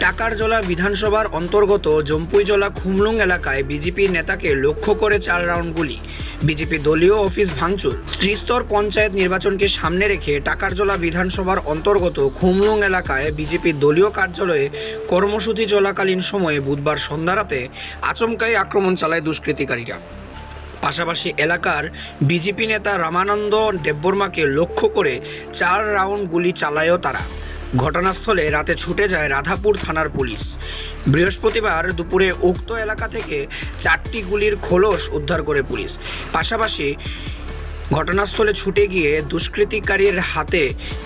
টাকারজলা বিধানসভার অন্তর্গত জম্পুইজলা খুমলুং এলাকায় বিজেপি নেতাকে লক্ষ্য করে 4 রাউন্ড গুলি। বিজেপি দলীয় অফিস ভাঙচুর। ত্রিস্তর পঞ্চায়েত নির্বাচনকে সামনে রেখে টাকারজলা বিধানসভার অন্তর্গত খুমলুং এলাকায় বিজেপি দলীয় কার্যালয়ে কর্মসূচি চলাকালীন সময়ে বুধবার সন্ধ্যারাতে আচমকাই আক্রমণ চালায় দুষ্কৃতিকারীরা। পাশাপাশি এলাকার বিজেপি নেতা রামানন্দ দেববর্মাকে লক্ষ্য করে 4 রাউন্ড গুলি চালায়ও তারা। ঘটনাস্থলে রাতে ছুটে যায় রাধাপুর থানার পুলিশ। বৃহস্পতিবার দুপুরে উক্ত এলাকা থেকে 4টি গুলির খোলস উদ্ধার করে পুলিশ। পাশাপাশি ঘটনাস্থলে ছুটে গিয়ে দুষ্কৃতিকারীর হাতে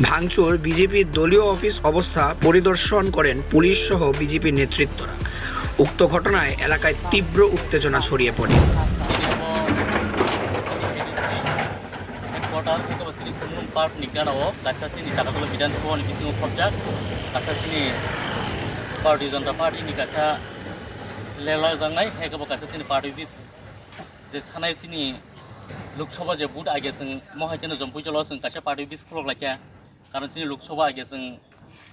ভাঙচুর বিজেপির দলীয় অফিস অবস্থা পরিদর্শন করেন পুলিশ সহ বিজেপির নেতৃত্বরা। উক্ত ঘটনায় এলাকায় তীব্র উত্তেজনা ছড়িয়ে পড়ে। पार्ट निकालाव कासासिनी टाकातला विधानसभा बिसिङाव फबजाक कासासिनी भारतीय जनता पार्टी कासा लेला जांनाय हेगबो कासासिनी पार्टी बिस जे थानायसिनी लोकसभा जे बुट आगे जों महाजन जम्पुइजला जों कासा पार्टी बिस फलक लाखिया कारण सिनी लोकसभा आगे जों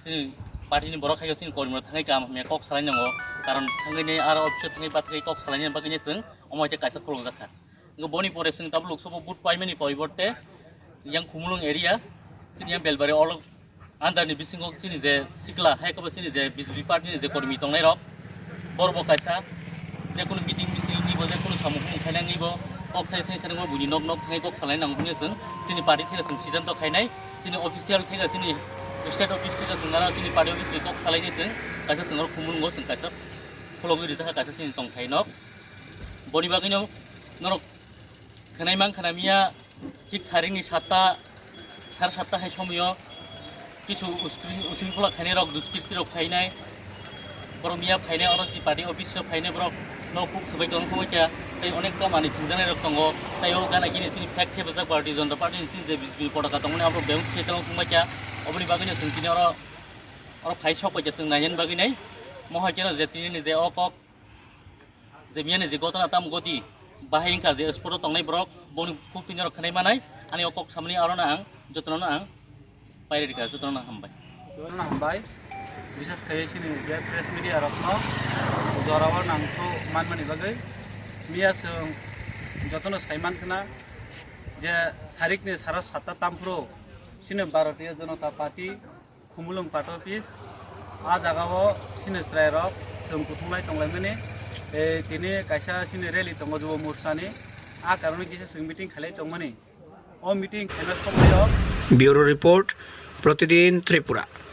सिनी पार्टीनि बर' खायगा सिनी कर्मी थाङै काम मे कक सालायनांगौ कारण थाङैनि आरो अफिस थाङै बाथै कक सालायनाय बागैनि जों अमायते कासा फलक जाखा बनि परे जों दाबो लोकसभा बुट पाइमेनि परिबर्ते yang Khumlung area sini yang belbari all andar ni bisingo sini je sikla hai ko sini je BJP party ni je kormi tongnai rok borbo kaisa je kono meeting meeting ni bo je kono samukhung khainang ni bo ok khai thai sarang bo buni nok nok thai kok salai nang buni sing sini party thega sing sidan to khainai sini official thega sini state office thega sing ara sini party office kok salai ni sing kaisa sing Khumlung go sing kaisa khulong ri jaka kaisa sini tong khai nok boni bagino norok khanai mang khanamia ঠিক সারিংনি 7টা high সময়ও কিছু উশৃঙ্খলা খাইনাই rock দুষ্কৃতি rock ফাইনাই বড় মিয়া ফাইনাই আর party office ফাইনাই বরক নকুক সবাই দন সময়টা তাই অনেকটা মানে থিংজানাই রক দङ তাই ও গানা গিনি সিনি ফ্যাক্ট হেবজা পার্টি জনতা পার্টি সিনি যে বিজেপি পতাকা দङने আবো বেং সেটাও সময়টা অবনি বাগিনে সিনি আর ফাই সপাইছে जों नायन बागिनाय महाजन जे तिनि जे अকক जे मियाने जे गतना ताम गति बाहायिंका जे स्पट तंनाय ब्रक बनि खुबतिनि रखनाय मानाय आनि अকক सामनि आरना आं जतनना आं पायरिका जतनना हामबाय बिशेष खायसिनि जे प्रेस मिडिया रखनो जराव नांखौ मानमानि बागै मियासों जतन साइमान खना जे सारिकनि सारा 7टा तामफ्रो सिने Bharatiya Janata party खुमुलुं party office आ जागाव सिने स्रायरक जों कुथुमलाय तंलायमानि তিনি কাইসা সিনে রেলি দङ যুব मोर्चानि आ कारणे किसे जों मिटिं खालाय दंमोन ओ मिटिं खालाय समायाव ब्यूरो रिपोर्ट प्रतिदिन त्रिपुरा।